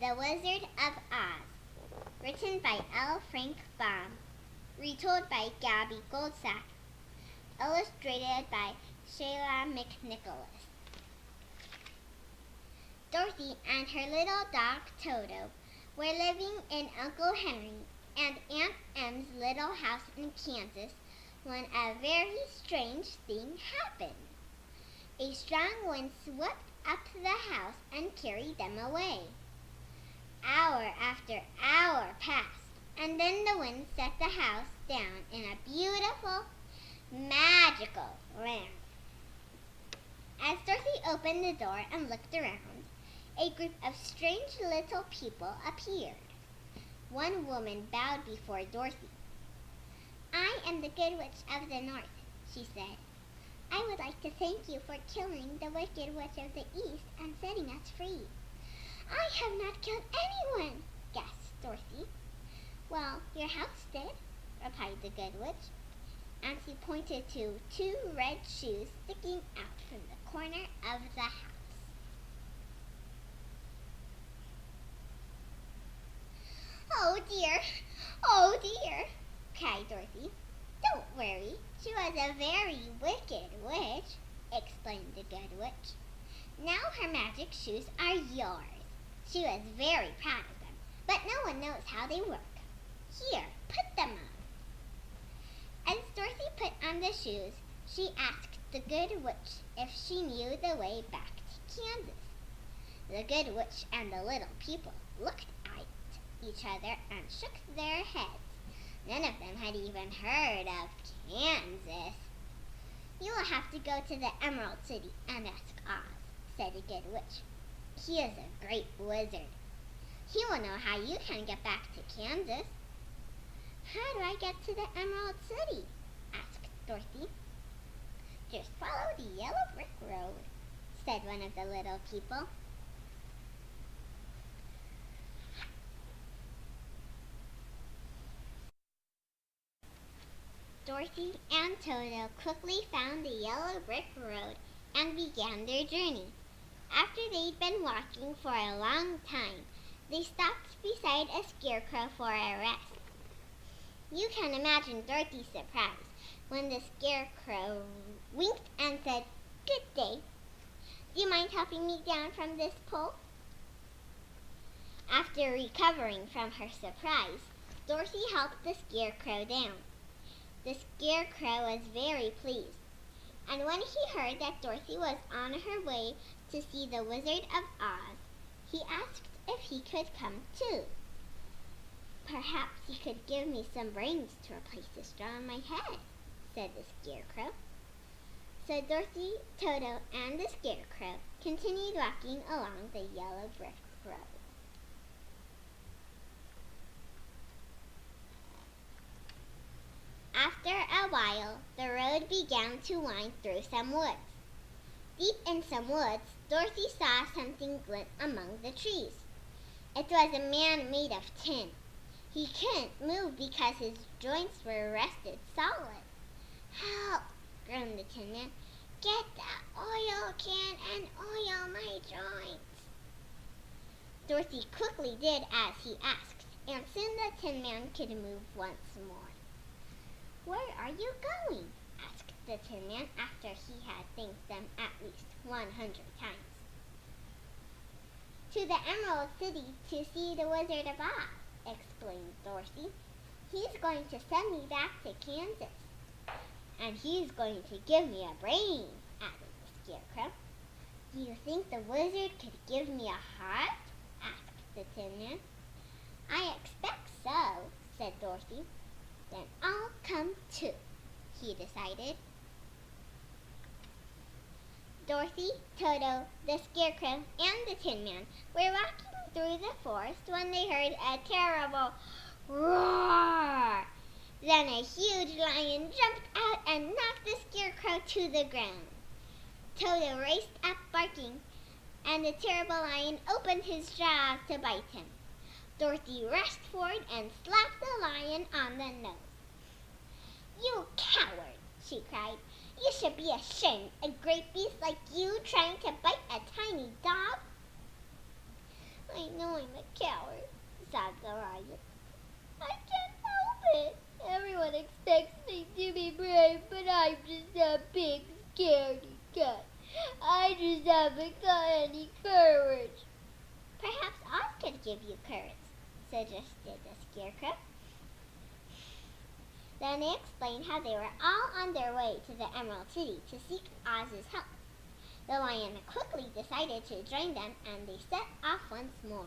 The Wizard of Oz, written by L. Frank Baum, retold by Gaby Goldsack, illustrated by Shelagh McNicholas. Dorothy and her little dog Toto were living in Uncle Henry and Aunt Em's little house in Kansas when a very strange thing happened. A strong wind swept up the house and carried them away. Hour after hour passed, and then the wind set the house down in a beautiful, magical land. As Dorothy opened the door and looked around, a group of strange little people appeared. One woman bowed before Dorothy. "I am the Good Witch of the North," she said. "I would like to thank you for killing the Wicked Witch of the East and setting us free." "I have not killed anyone," gasped Dorothy. "Well, your house did," replied the Good Witch, and she pointed to 2 red shoes sticking out from the corner of the house. Oh dear, cried Dorothy. "Don't worry, she was a very wicked witch," explained the Good Witch. "Now her magic shoes are yours." She was very proud of them, but no one knows how they work. "Here, put them on." As Dorothy put on the shoes, she asked the Good Witch if she knew the way back to Kansas. The Good Witch and the little people looked at each other and shook their heads. None of them had even heard of Kansas. "You will have to go to the Emerald City and ask Oz," said the Good Witch. "He is a great wizard. He will know how you can get back to Kansas." "How do I get to the Emerald City?" asked Dorothy. "Just follow the yellow brick road," said one of the little people. Dorothy and Toto quickly found the yellow brick road and began their journey. After they'd been walking for a long time, they stopped beside a scarecrow for a rest. You can imagine Dorothy's surprise when the scarecrow winked and said, "Good day. Do you mind helping me down from this pole?" After recovering from her surprise, Dorothy helped the scarecrow down. The scarecrow was very pleased, and when he heard that Dorothy was on her way to see the Wizard of Oz, he asked if he could come too. "Perhaps you could give me some brains to replace the straw in my head," said the scarecrow. So Dorothy, Toto, and the scarecrow continued walking along the yellow brick road. After a while, the road began to wind through some woods. Deep in some woods, Dorothy saw something glint among the trees. It was a man made of tin. He couldn't move because his joints were rested solid. "Help!" groaned the Tin Man. "Get the oil can and oil my joints." Dorothy quickly did as he asked, and soon the Tin Man could move once more. "Where are you going?" asked the Tin Man after he had thanked them at least 100 times. "To the Emerald City to see the Wizard of Oz," explained Dorothy. "He's going to send me back to Kansas." "And he's going to give me a brain," added the scarecrow. "Do you think the wizard could give me a heart?" asked the Tin Man. "I expect so," said Dorothy. "Then I'll come too," he decided. Dorothy, Toto, the scarecrow, and the Tin Man were walking through the forest when they heard a terrible roar. Then a huge lion jumped out and knocked the scarecrow to the ground. Toto raced up barking, and the terrible lion opened his jaws to bite him. Dorothy rushed forward and slapped the lion on the nose. "You coward!" she cried. "You should be ashamed, a great beast like you trying to bite a tiny dog." "I know I'm a coward, sobbed the lion. I can't help it. Everyone expects me to be brave, but I'm just a big, scaredy cat. I just haven't got any courage. Perhaps Oz could give you courage, suggested the Scarecrow. Then they explained how they were all on their way to the Emerald City to seek Oz's help. The lion quickly decided to join them, and they set off once more.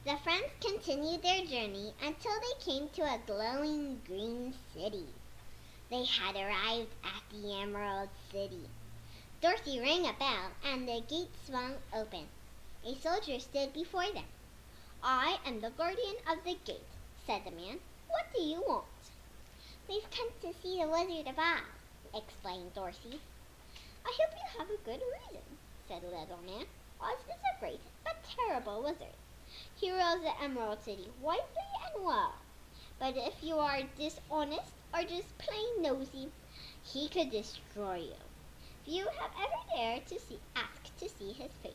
The friends continued their journey until they came to a glowing green city. They had arrived at the Emerald City. Dorothy rang a bell, and the gate swung open. A soldier stood before them. I am the guardian of the gate, said the man. What do you want? We've come to see the Wizard of Oz, explained Dorothy. I hope you have a good reason, said the little man. Oz is a great but terrible wizard. He rules the Emerald City wisely and well. But if you are dishonest or just plain nosy, he could destroy you. If you have ever dared to ask to see his face,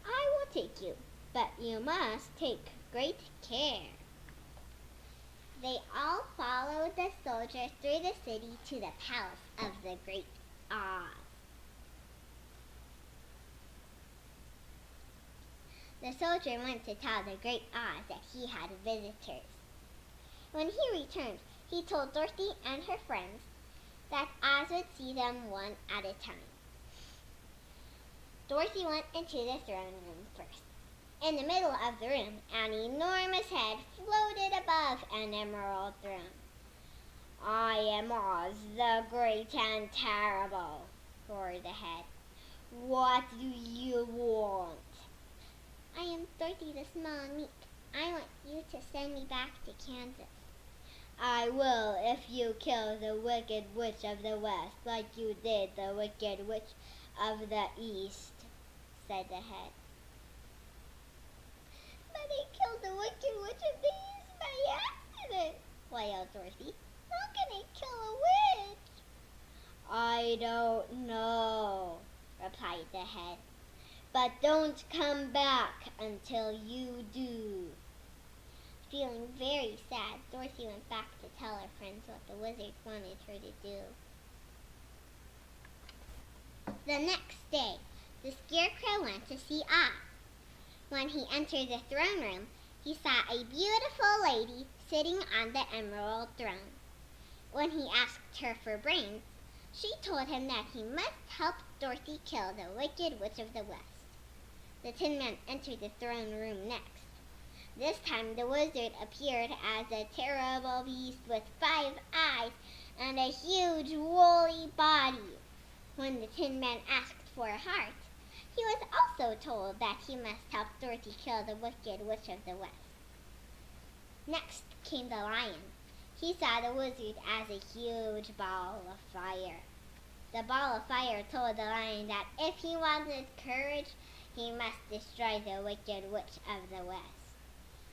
I will take you, but you must take great care. They all followed the soldier through the city to the palace of the Great Oz. The soldier went to tell the Great Oz that he had visitors. When he returned, he told Dorothy and her friends that Oz would see them one at a time. Dorothy went into the throne room first. In the middle of the room, an enormous head floated above an emerald throne. I am Oz, the great and terrible, roared the head. What do you want? I am Dorothy the Small and Meek. I want you to send me back to Kansas. I will if you kill the Wicked Witch of the West like you did the Wicked Witch of the East, said the head. But I killed the Wicked Witch of the East by accident, wailed Dorothy. How can I kill a witch? I don't know, replied the head. But don't come back until you do. Feeling very sad, Dorothy went back to tell her friends what the wizard wanted her to do. The next day, the Scarecrow went to see Oz. When he entered the throne room, he saw a beautiful lady sitting on the emerald throne. When he asked her for brains, she told him that he must help Dorothy kill the Wicked Witch of the West. The Tin Man entered the throne room next. This time the wizard appeared as a terrible beast with 5 eyes and a huge woolly body. When the Tin Man asked for a heart, he was also told that he must help Dorothy kill the Wicked Witch of the West. Next came the lion. He saw the wizard as a huge ball of fire. The ball of fire told the lion that if he wanted courage, he must destroy the Wicked Witch of the West.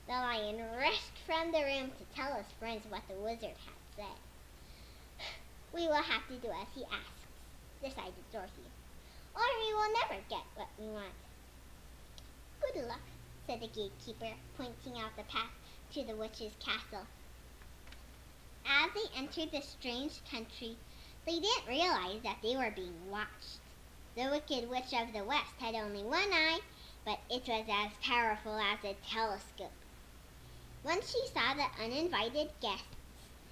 The lion rushed from the room to tell his friends what the wizard had said. We will have to do as he asks, decided Dorothy, or we will never get what we want. Good luck, said the gatekeeper, pointing out the path to the witch's castle. As they entered the strange country, they didn't realize that they were being watched. The Wicked Witch of the West had only 1 eye, but it was as powerful as a telescope. When she saw the uninvited guests,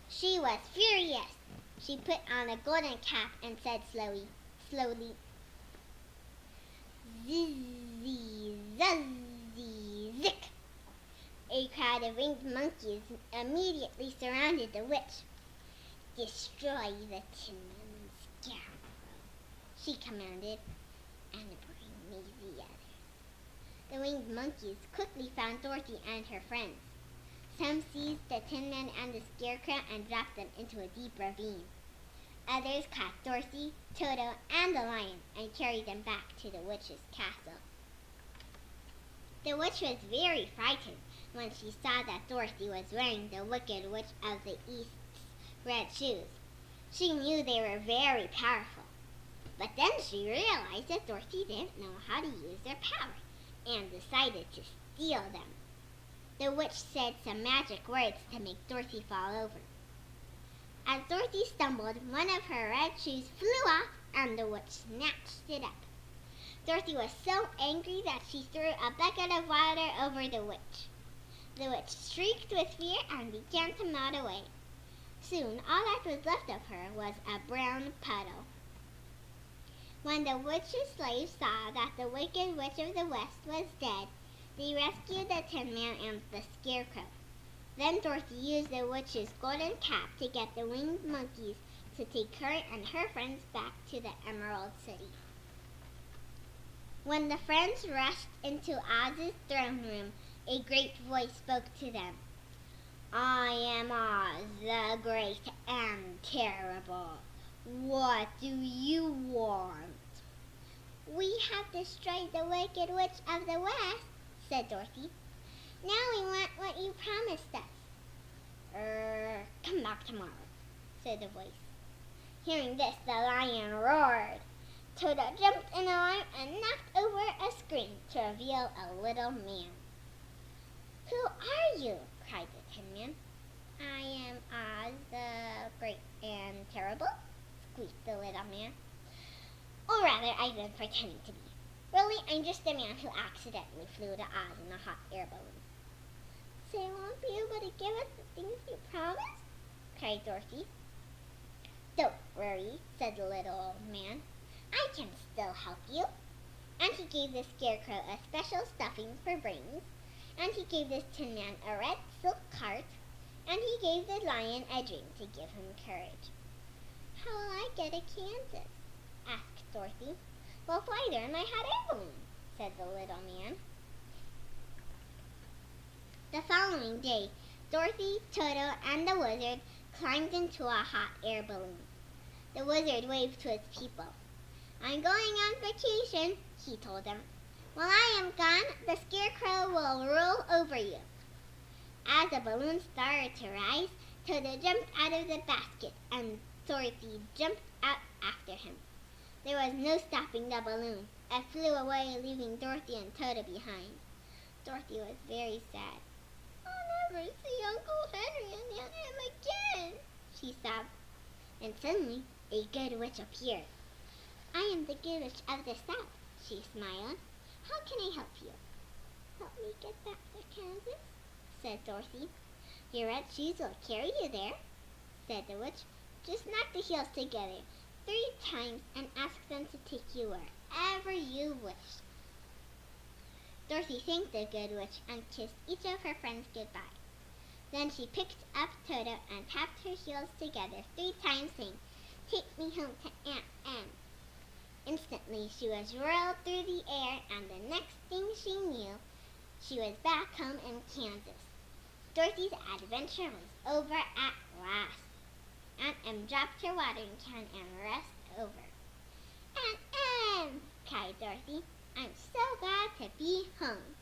she was furious. She put on a golden cap and said slowly, Zizzy, zuzzy, zick. A crowd of winged monkeys immediately surrounded the witch. Destroy the Tin Man Scarecrow, she commanded, and bring me the others. The winged monkeys quickly found Dorothy and her friends. Some seized the Tin Man and the Scarecrow and dropped them into a deep ravine. Others caught Dorothy, Toto, and the lion and carried them back to the witch's castle. The witch was very frightened when she saw that Dorothy was wearing the Wicked Witch of the East's red shoes. She knew they were very powerful. But then she realized that Dorothy didn't know how to use their power, and decided to steal them. The witch said some magic words to make Dorothy fall over. As Dorothy stumbled, one of her red shoes flew off and the witch snatched it up. Dorothy was so angry that she threw a bucket of water over the witch. The witch shrieked with fear and began to melt away. Soon, all that was left of her was a brown puddle. When the witch's slaves saw that the wicked witch of the West was dead, they rescued the Tin Man and the Scarecrow. Then Dorothy used the witch's golden cap to get the winged monkeys to take her and her friends back to the Emerald City. When the friends rushed into Oz's throne room, a great voice spoke to them. "I am Oz, the Great and Terrible. What do you want?" "We have destroyed the Wicked Witch of the West," said Dorothy. "Now we want what you promised us." Come back tomorrow," said the voice. Hearing this, the lion roared. Toto jumped in alarm and knocked over a screen to reveal a little man. "Who are you?" cried the Tin Man. "I am Oz, the Great and Terrible," squeaked the little man. "Or rather, I've been pretending to be. Really, I'm just the man who accidentally flew to Oz in a hot air balloon." "So you won't be able to give us the things you promised?" cried Dorothy. "Don't worry," said the little old man. "I can still help you." And he gave the Scarecrow a special stuffing for brains, and he gave this Tin Man a red silk cart, and he gave the lion a dream to give him courage. "How will I get to Kansas?" asked Dorothy. "We'll fly there in my hot air balloon," said the little man. The following day, Dorothy, Toto, and the wizard climbed into a hot air balloon. The wizard waved to his people. "I'm going on vacation," he told them. "While I am gone, the Scarecrow will rule over you." As the balloon started to rise, Toto jumped out of the basket and Dorothy jumped out after him. There was no stopping the balloon. It flew away, leaving Dorothy and Toto behind. Dorothy was very sad. "I'll never see Uncle Henry and Aunt Em again," she sobbed. And suddenly, a good witch appeared. "I am the good witch of the South," she smiled. "How can I help you?" "Help me get back to Kansas," said Dorothy. "Your red shoes will carry you there," said the witch. "Just knock the heels together 3 times and ask them to take you wherever you wish." Dorothy thanked the good witch and kissed each of her friends goodbye. Then she picked up Toto and tapped her heels together 3 times, saying, "Take me home to Aunt Em." Instantly she was whirled through the air, and the next thing she knew, she was back home in Kansas. Dorothy's adventure was over at last. Aunt Em dropped her watering can and rushed over. "Aunt Em!" cried Dorothy. "I'm so glad to be home."